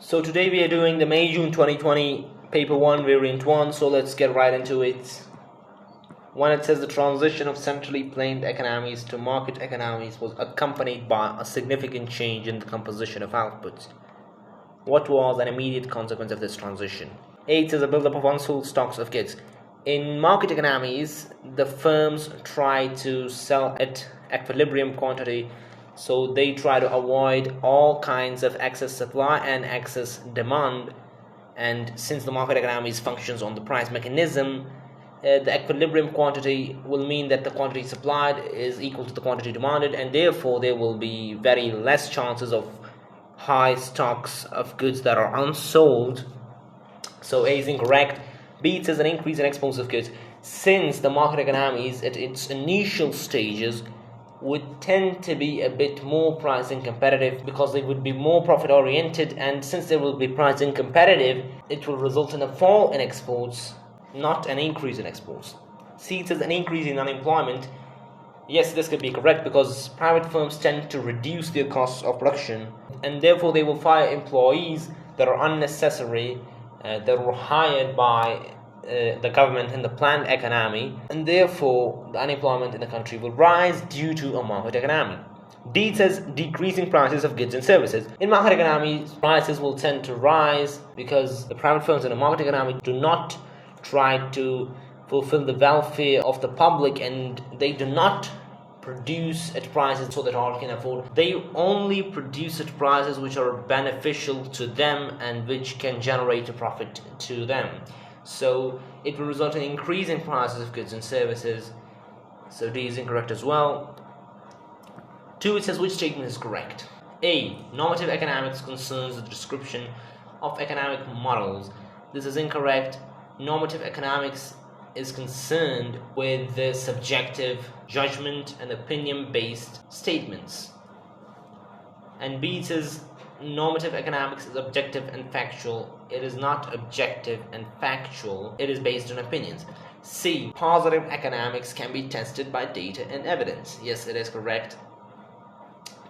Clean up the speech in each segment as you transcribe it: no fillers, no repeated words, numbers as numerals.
So today we are doing the May June 2020 paper 1 variant 1, so let's get right into it. When it says the transition of centrally planned economies to market economies was accompanied by a significant change in the composition of outputs. What was an immediate consequence of this transition? A, it says a buildup of unsold stocks of goods. In market economies, the firms try to sell at equilibrium quantity, so they try to avoid all kinds of excess supply and excess demand. And since the market economies functions on the price mechanism, the equilibrium quantity will mean that the quantity supplied is equal to the quantity demanded, and therefore there will be very less chances of high stocks of goods that are unsold. So A is incorrect. B, it says an increase in exports of goods. Since the market economies at its initial stages would tend to be a bit more pricing competitive because they would be more profit oriented, and since they will be pricing competitive, it will result in a fall in exports, not an increase in exports. C, it says an increase in unemployment. Yes, this could be correct because private firms tend to reduce their costs of production, and therefore they will fire employees that are unnecessary, that were hired by the government in the planned economy, and therefore the unemployment in the country will rise due to a market economy. D says decreasing prices of goods and services. In market economies, prices will tend to rise because the private firms in a market economy do not try to fulfill the welfare of the public, and they do not produce at prices so that all can afford. They only produce at prices which are beneficial to them and which can generate a profit to them. So it will result in increasing prices of goods and services. So D is incorrect as well. 2, it says which statement is correct? A, normative economics concerns the description of economic models. This is incorrect. Normative economics is concerned with the subjective judgment and opinion-based statements. And B, it says normative economics is objective and factual. It is not objective and factual. It is based on opinions. C, positive economics can be tested by data and evidence. Yes, it is correct.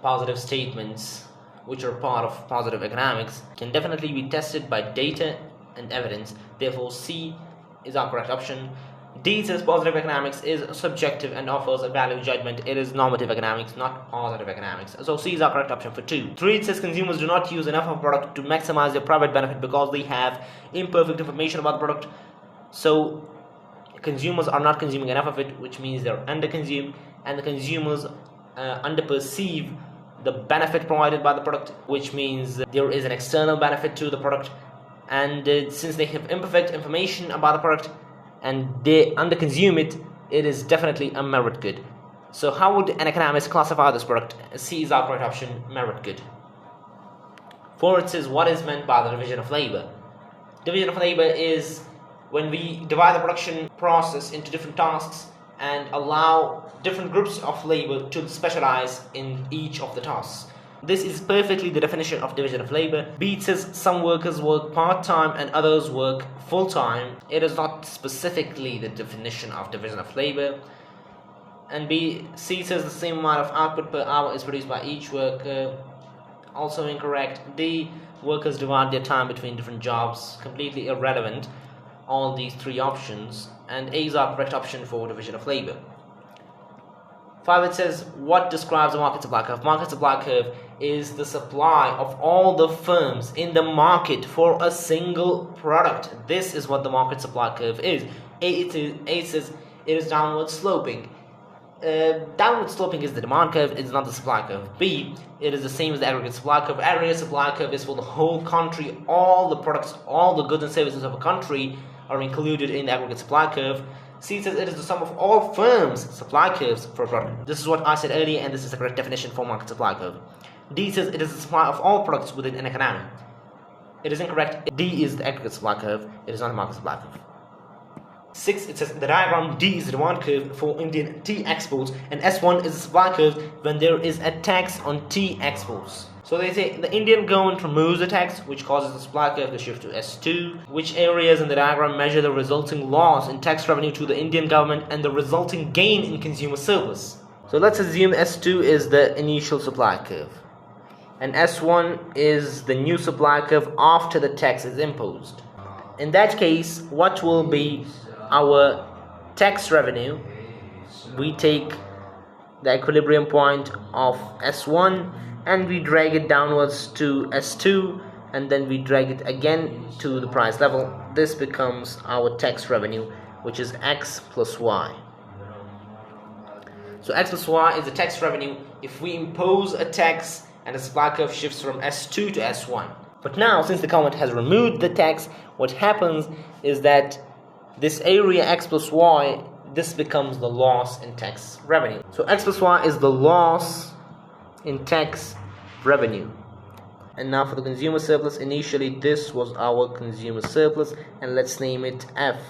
Positive statements, which are part of positive economics, can definitely be tested by data and evidence. Therefore, C is our correct option. D says positive economics is subjective and offers a value judgment. It is normative economics, not positive economics. So C is our correct option for 2. 3, it says consumers do not use enough of a product to maximize their private benefit because they have imperfect information about the product. So consumers are not consuming enough of it, which means they're underconsumed, and the consumers underperceive the benefit provided by the product, which means there is an external benefit to the product. And since they have imperfect information about the product and they underconsume it, it is definitely a merit good. So how would an economist classify this product? C is our correct option, merit good. 4, it says what is meant by the division of labor. Division of labor is when we divide the production process into different tasks and allow different groups of labor to specialize in each of the tasks. This is perfectly the definition of division of labor. B, it says some workers work part-time and others work full-time. It is not specifically the definition of division of labor. And C says the same amount of output per hour is produced by each worker. Also incorrect. D, workers divide their time between different jobs. Completely irrelevant, all these 3 options. And A is our correct option for division of labor. 5, it says what describes a market supply curve. Market supply curve is the supply of all the firms in the market for a single product. This is what the market supply curve is. A, it says it is downward sloping. Downward sloping is the demand curve, it is not the supply curve. B, it is the same as the aggregate supply curve. Aggregate supply curve is for the whole country. All the products, all the goods and services of a country are included in the aggregate supply curve. C says it is the sum of all firms' supply curves for a product. This is what I said earlier, and this is the correct definition for market supply curve. D says it is the supply of all products within an economy. It is incorrect. D is the aggregate supply curve. It is not a market supply curve. 6, it says in the diagram D is the demand curve for Indian tea exports, and S1 is the supply curve when there is a tax on tea exports. So they say the Indian government removes the tax, which causes the supply curve to shift to S2. Which areas in the diagram measure the resulting loss in tax revenue to the Indian government and the resulting gain in consumer surplus? So let's assume S2 is the initial supply curve. and S1 is the new supply curve after the tax is imposed. In that case, what will be our tax revenue? We take the equilibrium point of S1 and we drag it downwards to S2, and then we drag it again to the price level. This becomes our tax revenue, which is X plus Y. So X plus Y is the tax revenue if we impose a tax and the supply curve shifts from S2 to S1. But now, since the government has removed the tax, what happens is that this area X plus Y, this becomes the loss in tax revenue. So X plus Y is the loss in tax revenue. And now for the consumer surplus, initially this was our consumer surplus, and let's name it F.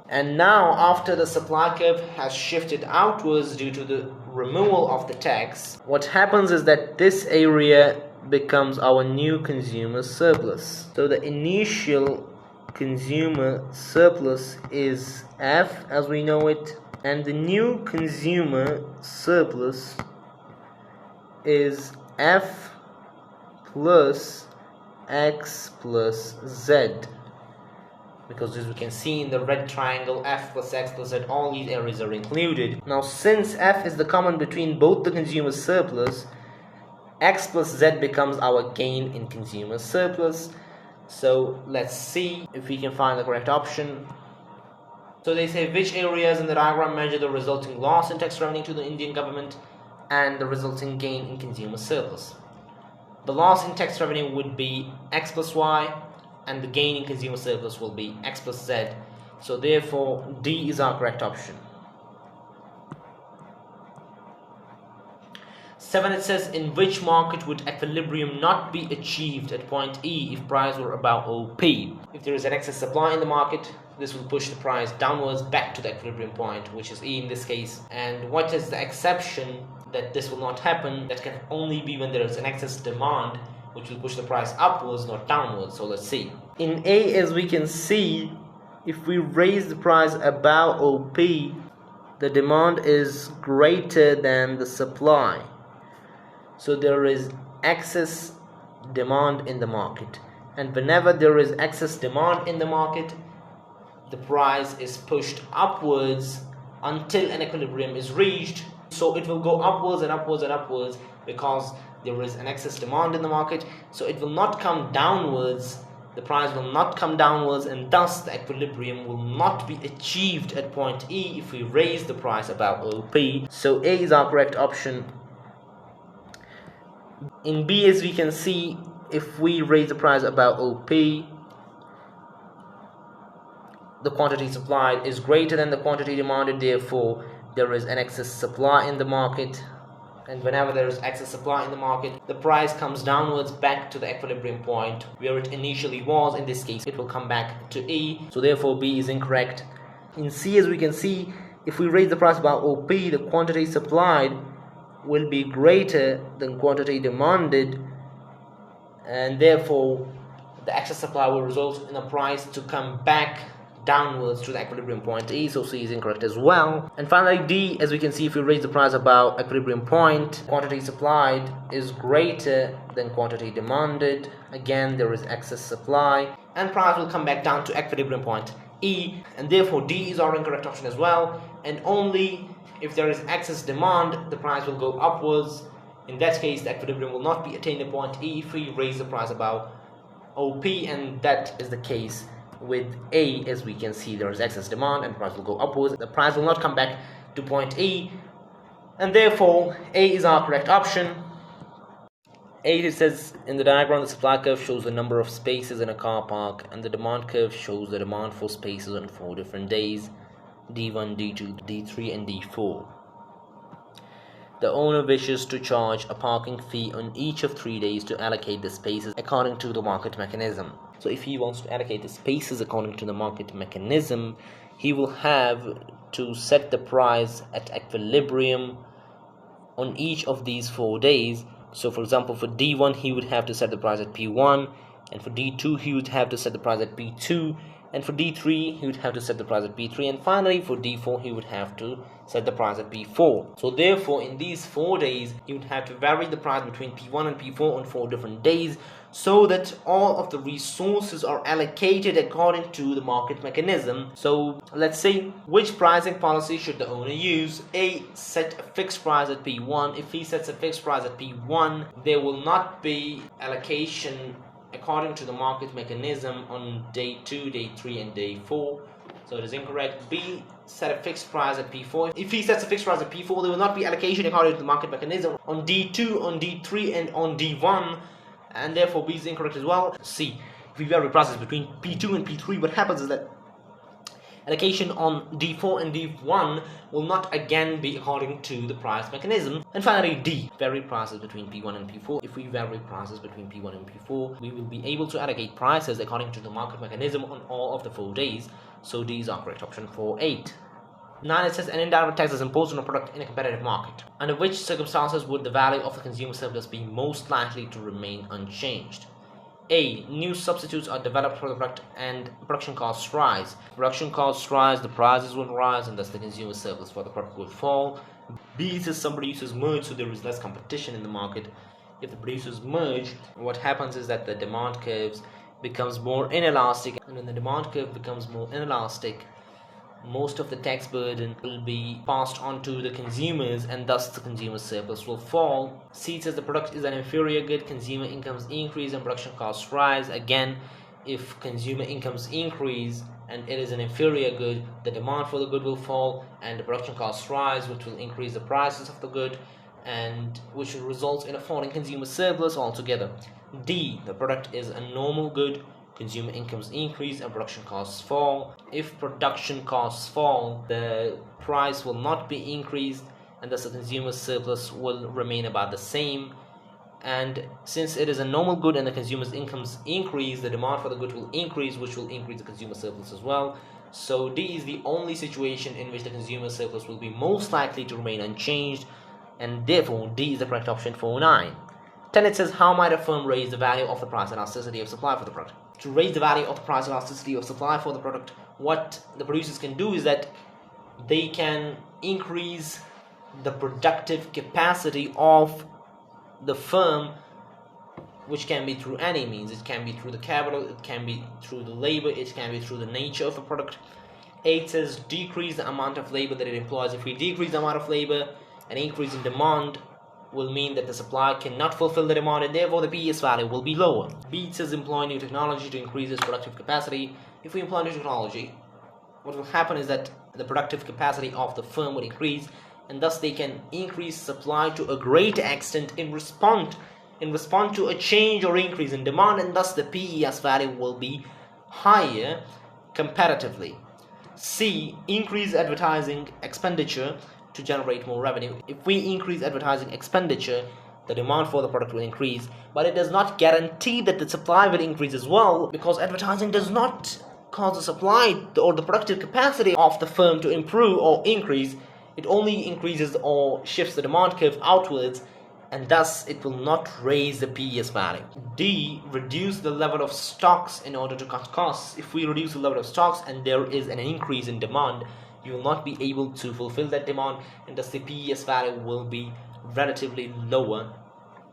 And now after the supply curve has shifted outwards due to the removal of the tax, what happens is that this area becomes our new consumer surplus. So the initial consumer surplus is F as we know it, and the new consumer surplus is F plus X plus Z, because as we can see in the red triangle, F plus X plus Z, all these areas are included. Now since F is the common between both the consumer surplus, X plus Z becomes our gain in consumer surplus. So let's see if we can find the correct option. So they say which areas in the diagram measure the resulting loss in tax revenue to the Indian government and the resulting gain in consumer surplus. The loss in tax revenue would be X plus Y, and the gain in consumer surplus will be X plus Z. So therefore D is our correct option. 7, it says, in which market would equilibrium not be achieved at point E if price were above OP? If there is an excess supply in the market, this will push the price downwards back to the equilibrium point, which is E in this case. And what is the exception that this will not happen? That can only be when there is an excess demand, which will push the price upwards, not downwards. So let's see. In A, as we can see, if we raise the price above OP, the demand is greater than the supply. So there is excess demand in the market, and whenever there is excess demand in the market, the price is pushed upwards until an equilibrium is reached. So it will go upwards and upwards and upwards because there is an excess demand in the market. So it will not come downwards, the price will not come downwards, and thus the equilibrium will not be achieved at point E if we raise the price above OP. So A is our correct option. In B, as we can see, if we raise the price above OP, the quantity supplied is greater than the quantity demanded, therefore there is an excess supply in the market, and whenever there is excess supply in the market, the price comes downwards back to the equilibrium point where it initially was. In this case, it will come back to E, so therefore B is incorrect. In C, as we can see, if we raise the price above OP, the quantity supplied will be greater than quantity demanded, and therefore the excess supply will result in a price to come back downwards to the equilibrium point E, so C is incorrect as well. And finally D, as we can see, if we raise the price above equilibrium point, quantity supplied is greater than quantity demanded. Again, there is excess supply, and price will come back down to equilibrium point E, and therefore D is our incorrect option as well. And only if there is excess demand, the price will go upwards. In that case, the equilibrium will not be attained at point E if we raise the price above OP, and that is the case with A. As we can see, there is excess demand and the price will go upwards. The price will not come back to point E, and therefore A is our correct option. 8, it says, in the diagram, the supply curve shows the number of spaces in a car park, and the demand curve shows the demand for spaces on 4 different days: D1, D2, D3 and D4. The owner wishes to charge a parking fee on each of 3 days to allocate the spaces according to the market mechanism. So if he wants to allocate the spaces according to the market mechanism, he will have to set the price at equilibrium on each of these 4 days. So for example, for D1 he would have to set the price at P1, and for D2 he would have to set the price at P2, And for D3, he would have to set the price at P3. And finally, for D4, he would have to set the price at P4. So therefore, in these 4 days, he would have to vary the price between P1 and P4 on 4 different days, so that all of the resources are allocated according to the market mechanism. So let's say, which pricing policy should the owner use? A, set a fixed price at P1. If he sets a fixed price at P1, there will not be allocation according to the market mechanism on day 2, day 3, and day 4. So it is incorrect. B, set a fixed price at P4. If he sets a fixed price at P4, there will not be allocation according to the market mechanism on D2, on D3, and on D1. And therefore B is incorrect as well. C, if we vary prices between P2 and P3, what happens is that allocation on D4 and D1 will not again be according to the price mechanism. And finally D, vary prices between P1 and P4. If we vary prices between P1 and P4, we will be able to allocate prices according to the market mechanism on all of the 4 days. So D is our correct option for 8. 9, it says an indirect tax is imposed on a product in a competitive market. Under which circumstances would the value of the consumer surplus be most likely to remain unchanged? A, new substitutes are developed for the product and production costs rise. Production costs rise, the prices will rise, and thus the consumer surplus for the product will fall. B, it says some producers merge, so there is less competition in the market. If the producers merge, what happens is that the demand curves becomes more inelastic, and when the demand curve becomes more inelastic, most of the tax burden will be passed on to the consumers, and thus the consumer surplus will fall. C says the product is an inferior good, consumer incomes increase and production costs rise. Again, if consumer incomes increase and it is an inferior good, the demand for the good will fall and the production costs rise, which will increase the prices of the good, and which will result in a falling consumer surplus altogether. D, the product is a normal good, consumer incomes increase and production costs fall. If production costs fall, the price will not be increased, and thus the consumer surplus will remain about the same. And since it is a normal good and the consumer's incomes increase, the demand for the good will increase, which will increase the consumer surplus as well. So D is the only situation in which the consumer surplus will be most likely to remain unchanged, and therefore D is the correct option for 9. 10, it says how might a firm raise the value of the price elasticity of supply for the product? To raise the value of the price elasticity of supply for the product, what the producers can do is that they can increase the productive capacity of the firm, which can be through any means. It can be through the capital, it can be through the labor, it can be through the nature of a product. 8 says decrease the amount of labor that it employs. If we decrease the amount of labor, an increase in demand will mean that the supply cannot fulfill the demand, and therefore the PES value will be lower. B says employ new technology to increase its productive capacity. If we employ new technology, what will happen is that the productive capacity of the firm will increase, and thus they can increase supply to a great extent in response to a change or increase in demand, and thus the PES value will be higher comparatively. C, increase advertising expenditure to generate more revenue. If we increase advertising expenditure, the demand for the product will increase, but it does not guarantee that the supply will increase as well, because advertising does not cause the supply or the productive capacity of the firm to improve or increase. It only increases or shifts the demand curve outwards, and thus it will not raise the PES value. D, reduce the level of stocks in order to cut costs. If we reduce the level of stocks and there is an increase in demand, you will not be able to fulfill that demand, and thus the PES value will be relatively lower,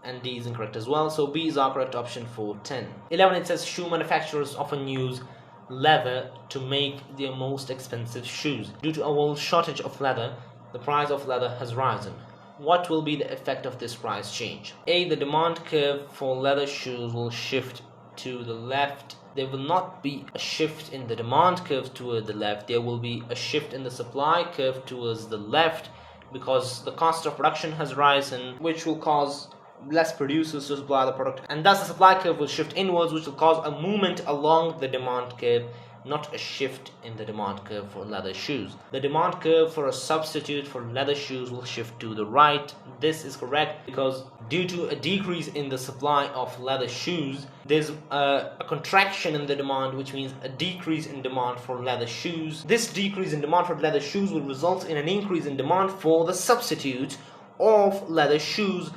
and D is incorrect as well. So B is our correct option for 10. 11, it says shoe manufacturers often use leather to make their most expensive shoes. Due to a world shortage of leather, the price of leather has risen. What will be the effect of this price change? A, the demand curve for leather shoes will shift to the left. There will not be a shift in the demand curve toward the left. There will be a shift in the supply curve towards the left, because the cost of production has risen, which will cause less producers to supply the product, and thus the supply curve will shift inwards, which will cause a movement along the demand curve, not a shift in the demand curve for leather shoes. The demand curve for a substitute for leather shoes will shift to the right. This is correct because due to a decrease in the supply of leather shoes, there's a contraction in the demand, which means a decrease in demand for leather shoes. This decrease in demand for leather shoes will result in an increase in demand for the substitute of leather shoes.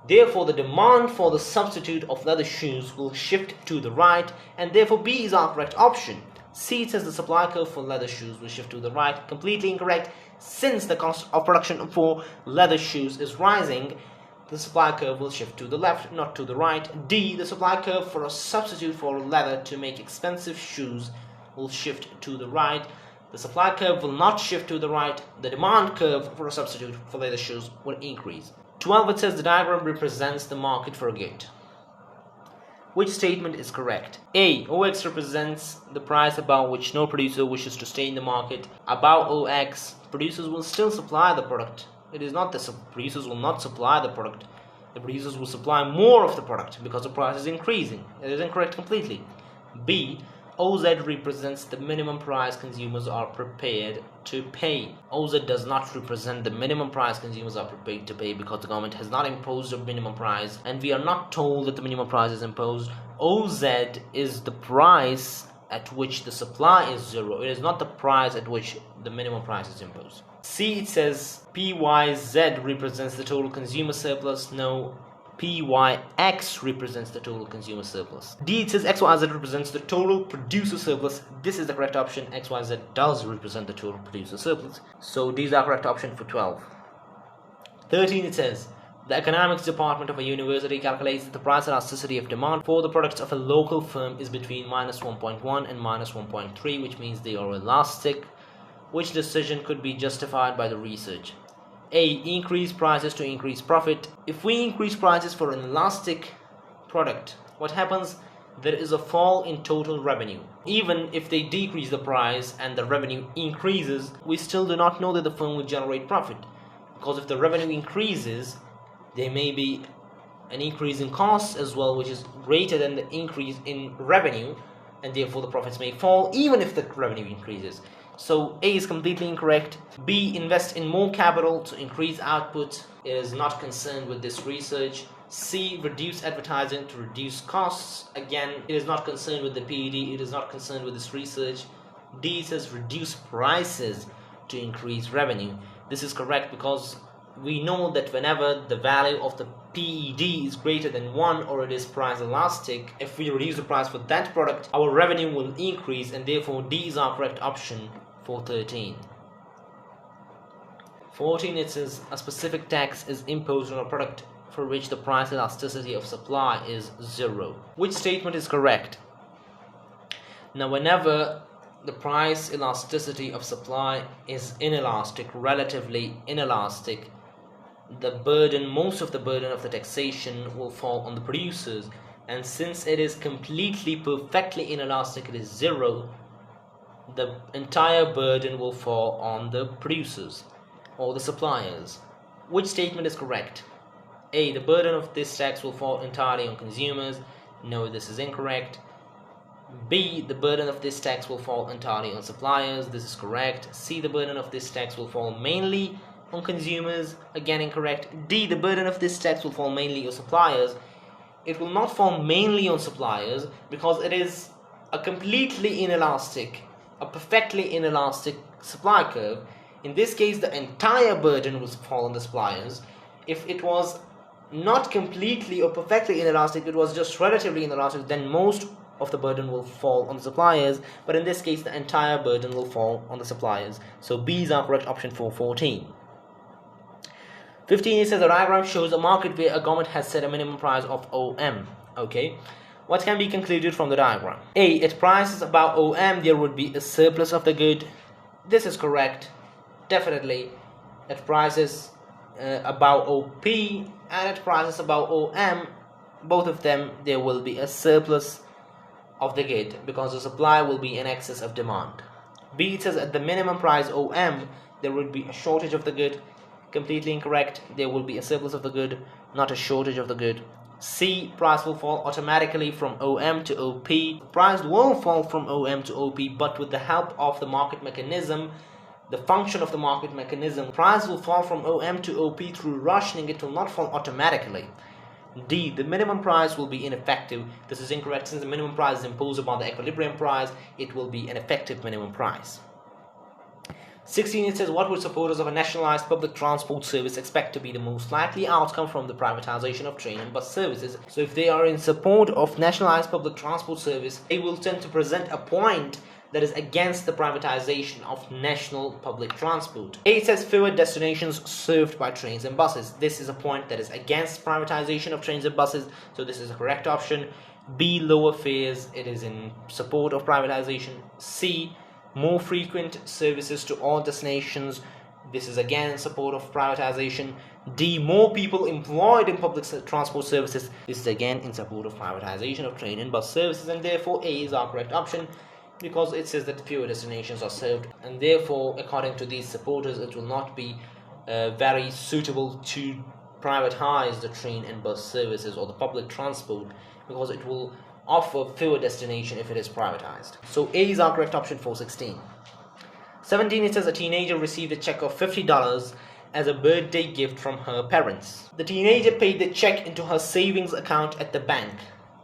Therefore, the demand for the substitute of leather shoes will shift to the right, and therefore B is our correct option. C, it says the supply curve for leather shoes will shift to the right. Completely incorrect. Since the cost of production for leather shoes is rising, the supply curve will shift to the left, not to the right. D, the supply curve for a substitute for leather to make expensive shoes will shift to the right. The supply curve will not shift to the right. The demand curve for a substitute for leather shoes will increase. 12, it says the diagram represents the market for a good. Which statement is correct? A, OX represents the price above which no producer wishes to stay in the market. Above OX, producers will still supply the product. It is not that producers will not supply the product. The producers will supply more of the product because the price is increasing. It is incorrect completely. B, OZ represents the minimum price consumers are prepared to pay. OZ does not represent the minimum price consumers are prepared to pay because the government has not imposed a minimum price, and we are not told that the minimum price is imposed. OZ is the price at which the supply is zero. It is not the price at which the minimum price is imposed. C, it says PYZ represents the total consumer surplus. No, PYX represents the total consumer surplus. D, it says XYZ represents the total producer surplus. This is the correct option. XYZ does represent the total producer surplus. So D is our correct option for 12. 13, it says the economics department of a university calculates that the price elasticity of demand for the products of a local firm is between -1.1 and -1.3, which means they are elastic. Which decision could be justified by the research? A, increase prices to increase profit. If we increase prices for an elastic product, what happens? There is a fall in total revenue. Even if they decrease the price and the revenue increases, we still do not know that the firm will generate profit. Because if the revenue increases, there may be an increase in costs as well, which is greater than the increase in revenue, and therefore the profits may fall even if the revenue increases. So A is completely incorrect. B, invest in more capital to increase output. It is not concerned with this research. C, reduce advertising to reduce costs. Again, it is not concerned with the PED. It is not concerned with this research. D says reduce prices to increase revenue. This is correct because we know that whenever the value of the PED is greater than 1 or it is price elastic, if we reduce the price for that product, our revenue will increase, and therefore D is our correct option for 13. 14, it says a specific tax is imposed on a product for which the price elasticity of supply is 0. Which statement is correct? Now, whenever the price elasticity of supply is inelastic, relatively inelastic, most of the burden of the taxation will fall on the producers, and since it is completely perfectly inelastic, it is 0, the entire burden will fall on the producers or the suppliers. Which statement is correct? A, the burden of this tax will fall entirely on consumers. No, this is incorrect. B, the burden of this tax will fall entirely on suppliers. This is correct. C, the burden of this tax will fall mainly on consumers. Again, incorrect. D, the burden of this tax will fall mainly on suppliers. It will not fall mainly on suppliers because it is a completely inelastic, a perfectly inelastic supply curve. In this case, the entire burden will fall on the suppliers. If it was not completely or perfectly inelastic, it was just relatively inelastic, then most of the burden will fall on the suppliers. But in this case, the entire burden will fall on the suppliers. So B is our correct option for 14. 15, it says the diagram shows a market where a government has set a minimum price of OM. Okay. What can be concluded from the diagram? A, at prices above OM, there would be a surplus of the good. This is correct. Definitely. At prices above OP and at prices above OM, both of them, there will be a surplus of the good because the supply will be in excess of demand. B, it says at the minimum price OM, there would be a shortage of the good. Completely incorrect. There will be a surplus of the good, not a shortage of the good. C, price will fall automatically from OM to OP. Price will fall from OM to OP, but with the help of the market mechanism, the function of the market mechanism, price will fall from OM to OP through rationing. It will not fall automatically. D, the minimum price will be ineffective. This is incorrect. Since the minimum price is imposed upon the equilibrium price, it will be an effective minimum price. 16, it says what would supporters of a nationalized public transport service expect to be the most likely outcome from the privatization of train and bus services? So if they are in support of nationalized public transport service, they will tend to present a point that is against the privatization of national public transport. A, it says fewer destinations served by trains and buses. This is a point that is against privatization of trains and buses, so this is the correct option. B, lower fares. It is in support of privatization. C, more frequent services to all destinations. This is again in support of privatization. D, more people employed in public transport services. This is again in support of privatization of train and bus services, and therefore A is our correct option, because it says that fewer destinations are served, and therefore according to these supporters it will not be very suitable to privatize the train and bus services or the public transport, because it will offer fewer destinations if it is privatized. So A is our correct option for 16. 17, it says a teenager received a check of $50 as a birthday gift from her parents. The teenager paid the check into her savings account at the bank.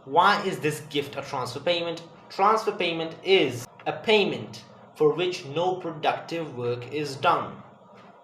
Why is this gift a transfer payment? Transfer payment is a payment for which no productive work is done.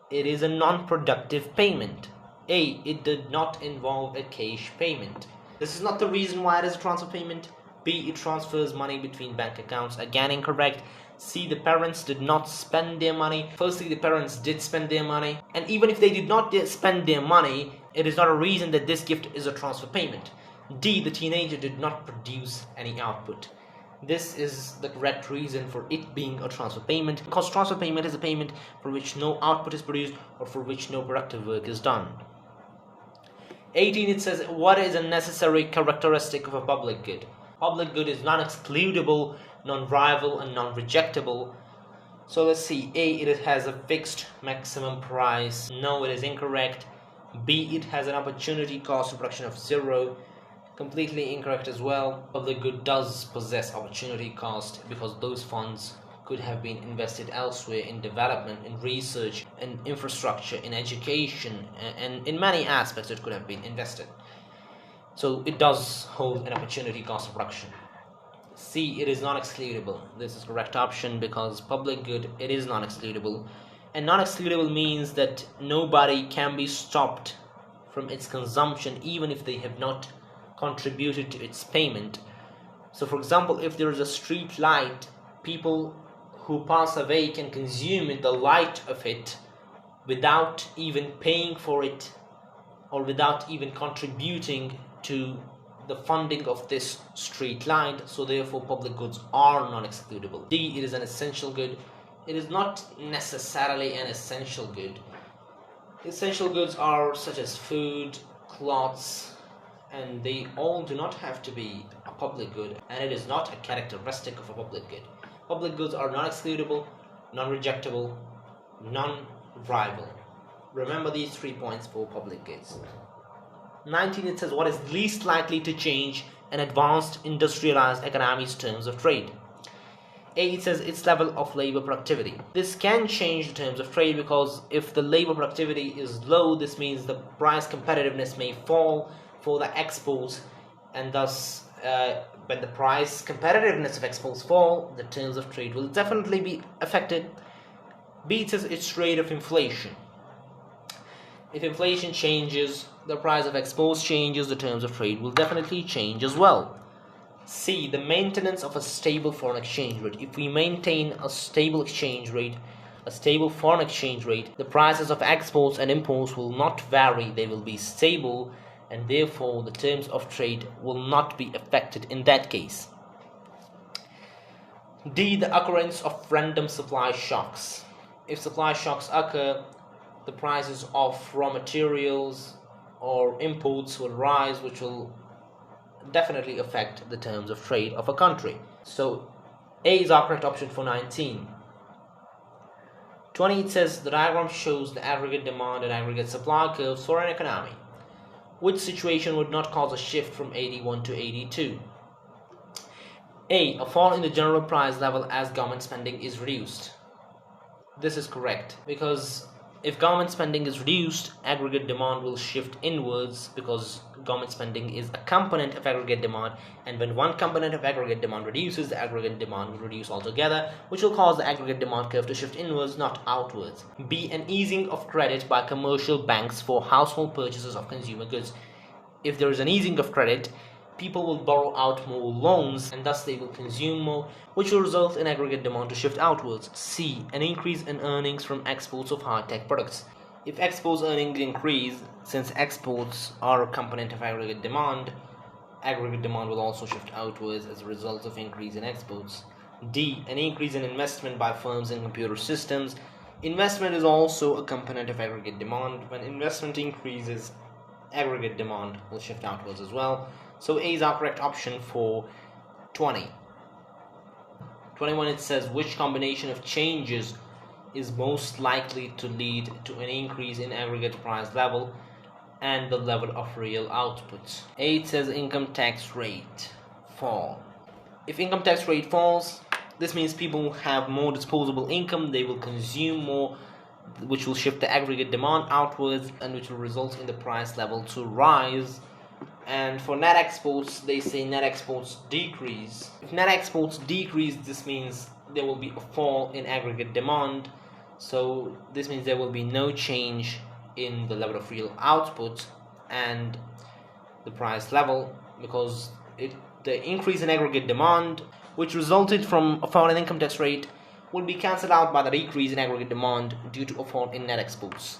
It is a non-productive payment. A, it did not involve a cash payment. This is not the reason why it is a transfer payment. B, it transfers money between bank accounts. Again incorrect. C, the parents did not spend their money. Firstly, the parents did spend their money, and even if they did not spend their money, it is not a reason that this gift is a transfer payment. D, the teenager did not produce any output. This is the correct reason for it being a transfer payment, because transfer payment is a payment for which no output is produced or for which no productive work is done. 18, it says what is a necessary characteristic of a public good? Public good is non-excludable, non-rival, and non-rejectable. So let's see. A, it has a fixed maximum price. No, it is incorrect. B, it has an opportunity cost of production of 0. Completely incorrect as well. Public good does possess opportunity cost, because those funds could have been invested elsewhere in development, in research, in infrastructure, in education, and in many aspects it could have been invested. So it does hold an opportunity cost of production. C, it is non-excludable. This is correct option, because public good, it is non-excludable. And non-excludable means that nobody can be stopped from its consumption even if they have not contributed to its payment. So for example, if there is a street light, people who pass away can consume the light of it without even paying for it or without even contributing to the funding of this street light. So therefore public goods are non-excludable. D, it is an essential good. It is not necessarily an essential good. Essential goods are such as food, clothes, and they all do not have to be a public good, and it is not a characteristic of a public good. Public goods are non-excludable, non-rejectable, non-rival. Remember these 3 points for public goods. 19, it says what is least likely to change an advanced industrialized economy's terms of trade. A, it says its level of labor productivity. This can change the terms of trade, because if the labor productivity is low, this means the price competitiveness may fall for the exports, and thus when the price competitiveness of exports fall, the terms of trade will definitely be affected. B, it says its rate of inflation. If inflation changes, the price of exports changes, the terms of trade will definitely change as well. C, the maintenance of a stable foreign exchange rate. If we maintain a stable exchange rate, a stable foreign exchange rate, the prices of exports and imports will not vary, they will be stable, and therefore the terms of trade will not be affected in that case. D, the occurrence of random supply shocks. If supply shocks occur, the prices of raw materials or imports will rise, which will definitely affect the terms of trade of a country. So A is our correct option for 19. 20, it says the diagram shows the aggregate demand and aggregate supply curves for an economy. Which situation would not cause a shift from 81 to 82? A, a fall in the general price level as government spending is reduced. This is correct, because if government spending is reduced, aggregate demand will shift inwards, because government spending is a component of aggregate demand, and when one component of aggregate demand reduces, the aggregate demand will reduce altogether, which will cause the aggregate demand curve to shift inwards, not outwards. B, an easing of credit by commercial banks for household purchases of consumer goods. If there is an easing of credit, people will borrow out more loans and thus they will consume more, which will result in aggregate demand to shift outwards. C. An increase in earnings from exports of high-tech products. If exports earnings increase, since exports are a component of aggregate demand will also shift outwards as a result of increase in exports. D. An increase in investment by firms in computer systems. Investment is also a component of aggregate demand. When investment increases, aggregate demand will shift outwards as well. So A is our correct option for 20. 21, it says which combination of changes is most likely to lead to an increase in aggregate price level and the level of real output. A, it says income tax rate fall. If income tax rate falls, this means people have more disposable income, they will consume more, which will shift the aggregate demand outwards and which will result in the price level to rise. And for net exports, they say net exports decrease. If net exports decrease, this means there will be a fall in aggregate demand. So this means there will be no change in the level of real output and the price level, because the increase in aggregate demand, which resulted from a fall in income tax rate, will be cancelled out by the decrease in aggregate demand due to a fall in net exports.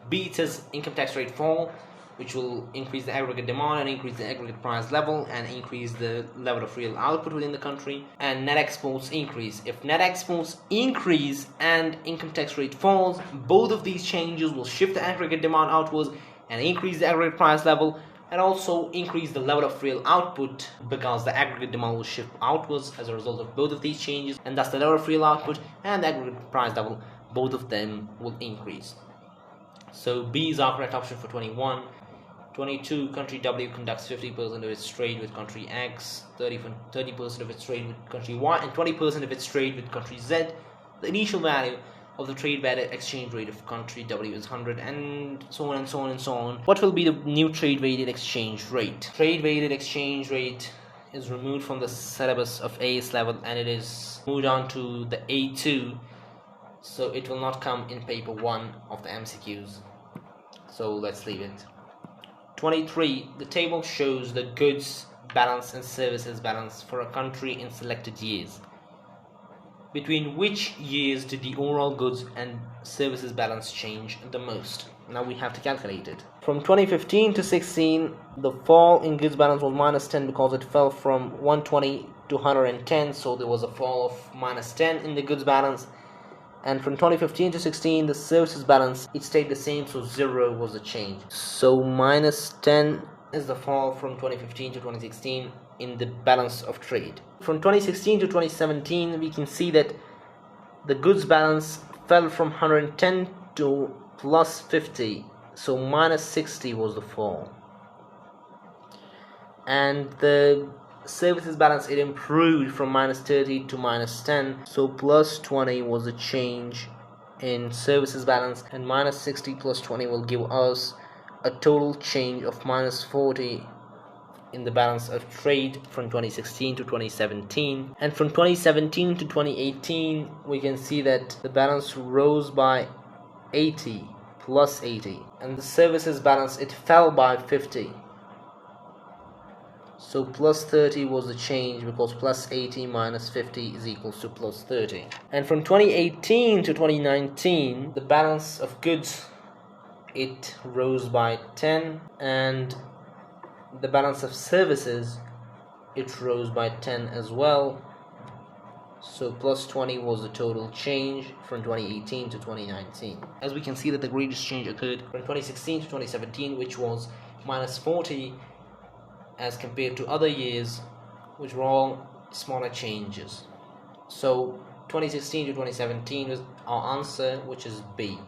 B, it says income tax rate fall, which will increase the aggregate demand and increase the aggregate price level and increase the level of real output within the country. And net exports increase. If net exports increase and income tax rate falls, both of these changes will shift the aggregate demand outwards and increase the aggregate price level and also increase the level of real output, because the aggregate demand will shift outwards as a result of both of these changes, and thus the level of real output and the aggregate price level, both of them will increase. So B is our correct option for 21. 22, country W conducts 50% of its trade with country X, 30% of its trade with country Y, and 20% of its trade with country Z. The initial value of the trade-weighted exchange rate of country W is 100, and so on and so on and so on. What will be the new trade-weighted exchange rate? Trade-weighted exchange rate is removed from the syllabus of AS level and it is moved on to the A2, so it will not come in paper 1 of the MCQs. So let's leave it. 23. The table shows the goods balance and services balance for a country in selected years. Between which years did the overall goods and services balance change the most? Now we have to calculate it. From 2015 to 16, the fall in goods balance was -10 because it fell from 120 to 110, so there was a fall of -10 in the goods balance. And from 2015 to 16, the services balance, it stayed the same, so 0 was the change. So -10 is the fall from 2015 to 2016 in the balance of trade. From 2016 to 2017, we can see that the goods balance fell from 110 to +50, so -60 was the fall. And the services balance, it improved from -30 to -10, so +20 was the change in services balance, and -60 +20 will give us a total change of -40 in the balance of trade from 2016 to 2017. And from 2017 to 2018, we can see that the balance rose by 80, +80, and the services balance, it fell by 50. So +30 was the change, because +80 minus 50 is equals to +30. And from 2018 to 2019, the balance of goods, it rose by 10, and the balance of services, it rose by 10 as well. So +20 was the total change from 2018 to 2019. As we can see that the greatest change occurred from 2016 to 2017, which was -40, as compared to other years, which were all smaller changes. So 2016 to 2017 was our answer, which is B.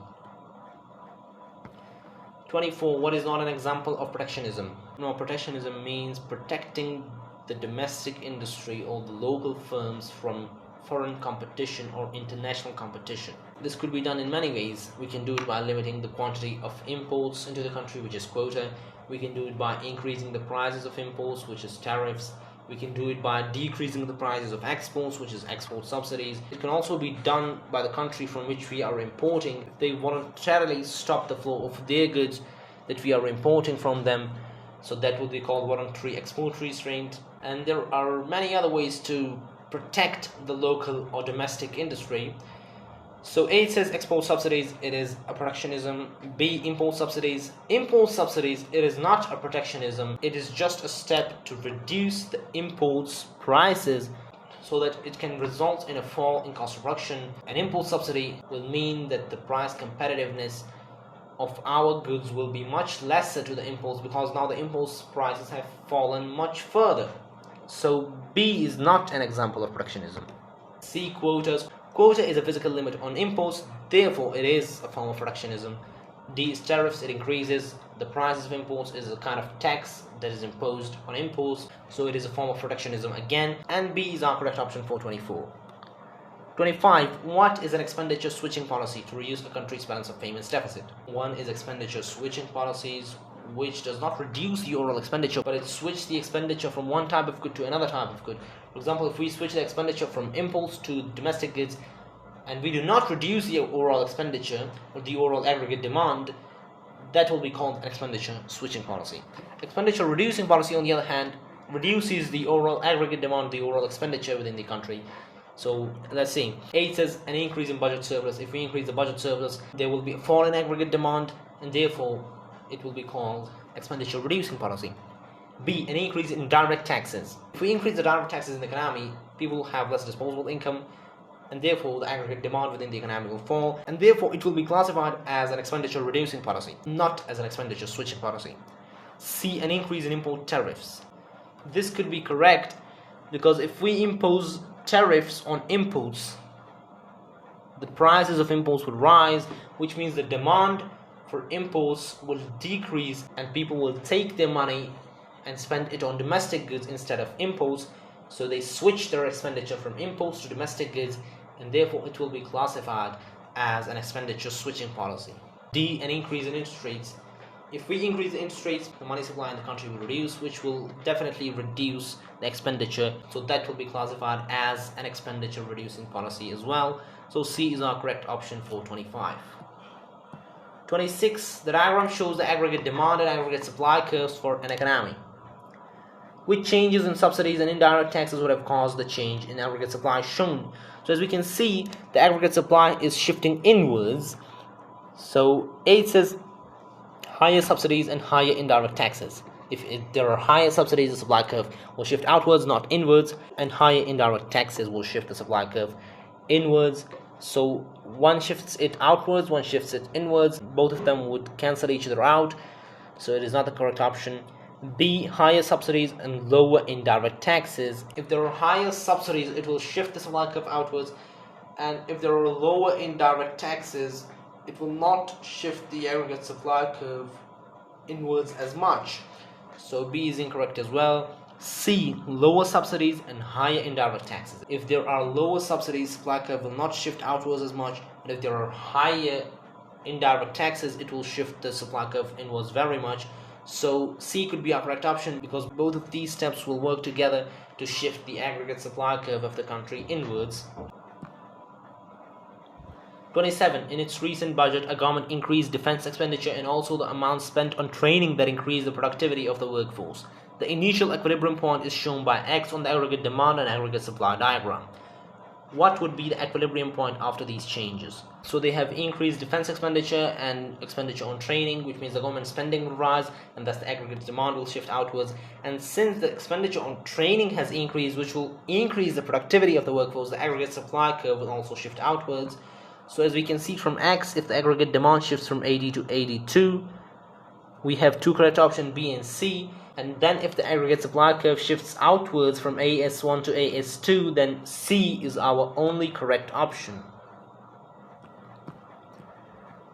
24. What is not an example of protectionism? No, protectionism means protecting the domestic industry or the local firms from foreign competition or international competition. This could be done in many ways. We can do it by limiting the quantity of imports into the country, which is quota. We can do it by increasing the prices of imports, which is tariffs. We can do it by decreasing the prices of exports, which is export subsidies. It can also be done by the country from which we are importing. If they voluntarily stop the flow of their goods that we are importing from them, So that would be called voluntary export restraint. And there are many other ways to protect the local or domestic industry. So A says export subsidies, it is a protectionism. B, import subsidies. Import subsidies, it is not a protectionism. It is just a step to reduce the imports prices so that it can result in a fall in cost of production. An import subsidy will mean that the price competitiveness of our goods will be much lesser to the imports, because now the imports prices have fallen much further. So B is not an example of protectionism. C, quotas. Quota is a physical limit on imports, therefore it is a form of protectionism. D is tariffs, it increases the prices of imports, is a kind of tax that is imposed on imports, so it is a form of protectionism again. And B is our correct option for 24. 25. What is an expenditure switching policy to reduce a country's balance of payments deficit? One is expenditure switching policies, which does not reduce the overall expenditure, but it switches the expenditure from one type of good to another type of good. For example, if we switch the expenditure from imports to domestic goods and we do not reduce the overall expenditure or the overall aggregate demand, that will be called an expenditure switching policy. Expenditure reducing policy, on the other hand, reduces the overall aggregate demand, the overall expenditure within the country. So let's see. 8 says an increase in budget surplus. If we increase the budget surplus, there will be a fall in aggregate demand, and therefore it will be called expenditure reducing policy. B, an increase in direct taxes. If we increase the direct taxes in the economy, people will have less disposable income, and therefore the aggregate demand within the economy will fall, and therefore it will be classified as an expenditure reducing policy, not as an expenditure switching policy. C, an increase in import tariffs. This could be correct because if we impose tariffs on imports, the prices of imports would rise, which means the demand for imports will decrease and people will take their money and spend it on domestic goods instead of imports. So they switch their expenditure from imports to domestic goods, and therefore it will be classified as an expenditure switching policy. D, an increase in interest rates. If we increase the interest rates, the money supply in the country will reduce, which will definitely reduce the expenditure, so that will be classified as an expenditure reducing policy as well. So C is our correct option for 25. 26. The diagram shows the aggregate demand and aggregate supply curves for an economy. Which changes in subsidies and indirect taxes would have caused the change in aggregate supply shown? So as we can see, the aggregate supply is shifting inwards. So A says higher subsidies and higher indirect taxes. If there are higher subsidies, the supply curve will shift outwards, not inwards, and higher indirect taxes will shift the supply curve inwards. So one shifts it outwards, one shifts it inwards. Both of them would cancel each other out, so it is not the correct option. B, higher subsidies and lower indirect taxes. If there are higher subsidies, it will shift the supply curve outwards, and if there are lower indirect taxes, it will not shift the aggregate supply curve inwards as much. So B is incorrect as well. C, lower subsidies and higher indirect taxes. If there are lower subsidies, supply curve will not shift outwards as much, and if there are higher indirect taxes, it will shift the supply curve inwards very much. So C could be our correct option, because both of these steps will work together to shift the aggregate supply curve of the country inwards. 27. In its recent budget, a government increased defense expenditure and also the amount spent on training that increased the productivity of the workforce. The initial equilibrium point is shown by X on the aggregate demand and aggregate supply diagram. What would be the equilibrium point after these changes? So they have increased defense expenditure and expenditure on training, which means the government spending will rise, and thus the aggregate demand will shift outwards. And since the expenditure on training has increased, which will increase the productivity of the workforce, the aggregate supply curve will also shift outwards. So as we can see from X, if the aggregate demand shifts from AD to AD2, we have two correct options, B and C. And then if the aggregate supply curve shifts outwards from AS1 to AS2, then C is our only correct option.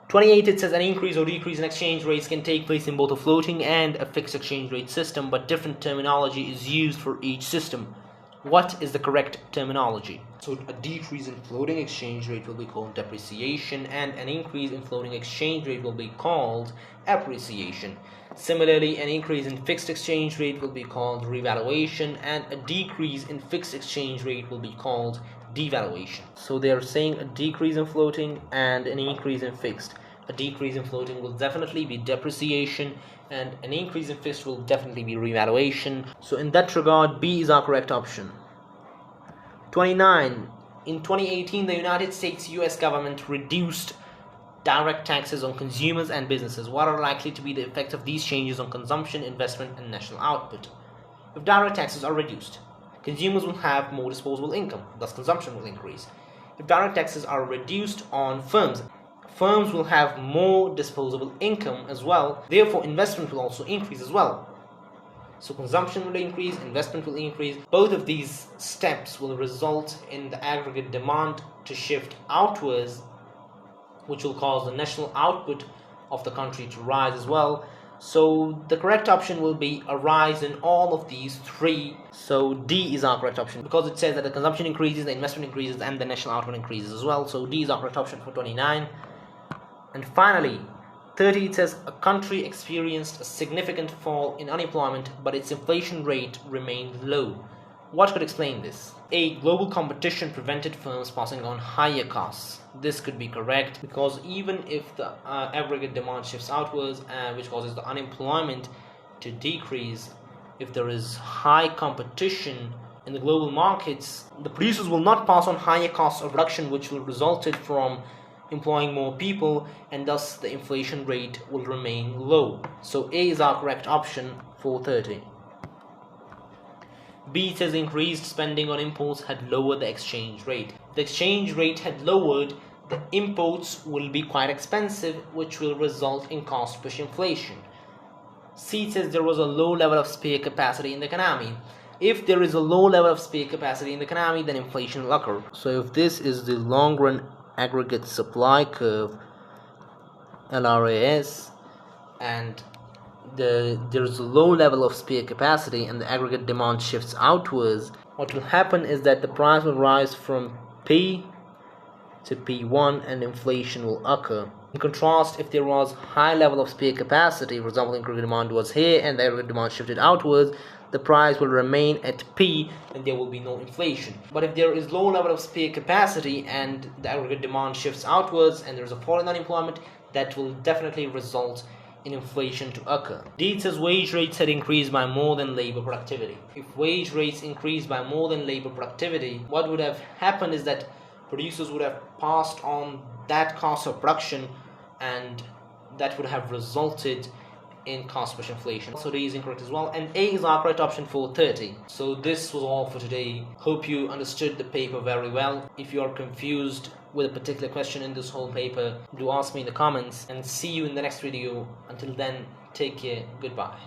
28, it says an increase or decrease in exchange rates can take place in both a floating and a fixed exchange rate system, but different terminology is used for each system. What is the correct terminology? So a decrease in floating exchange rate will be called depreciation, and an increase in floating exchange rate will be called appreciation. Similarly, an increase in fixed exchange rate will be called revaluation, and a decrease in fixed exchange rate will be called devaluation. So they are saying a decrease in floating and an increase in fixed. A decrease in floating will definitely be depreciation, and an increase in fixed will definitely be revaluation. So in that regard, B is our correct option. 29. In 2018, the United States US government reduced direct taxes on consumers and businesses. What are likely to be the effects of these changes on consumption, investment, and national output? If direct taxes are reduced, consumers will have more disposable income, thus consumption will increase. If direct taxes are reduced on firms, firms will have more disposable income as well, therefore investment will also increase as well. So consumption will increase, investment will increase. Both of these steps will result in the aggregate demand to shift outwards, which will cause the national output of the country to rise as well. So the correct option will be a rise in all of these three. So D is our correct option, because it says that the consumption increases, the investment increases, and the national output increases as well. So D is our correct option for 29. And finally, 30, it says a country experienced a significant fall in unemployment, but its inflation rate remained low. What could explain this? A. Global competition prevented firms passing on higher costs. This could be correct, because even if the aggregate demand shifts outwards, which causes the unemployment to decrease, if there is high competition in the global markets, the producers will not pass on higher costs of production, which will result from employing more people, and thus the inflation rate will remain low. So A is our correct option for 30. B says increased spending on imports had lowered the exchange rate. The exchange rate had lowered, the imports will be quite expensive, which will result in cost push inflation. C says there was a low level of spare capacity in the economy. If there is a low level of spare capacity in the economy, then inflation will occur. So if this is the long run aggregate supply curve, LRAS, and there is a low level of spare capacity and the aggregate demand shifts outwards, what will happen is that the price will rise from P to P1 and inflation will occur. In contrast, if there was high level of spare capacity, for example, aggregate demand was here and the aggregate demand shifted outwards, the price will remain at P and there will be no inflation. But if there is low level of spare capacity and the aggregate demand shifts outwards and there is a fall in unemployment, that will definitely result in inflation to occur. D says wage rates had increased by more than labor productivity. If wage rates increased by more than labor productivity, what would have happened is that producers would have passed on that cost of production, and that would have resulted in cost push inflation. So D is incorrect as well, and A is our correct option for 30. So this was all for today. Hope you understood the paper very well. If you are confused with a particular question in this whole paper, do ask me in the comments, and see you in the next video. Until then, take care, goodbye.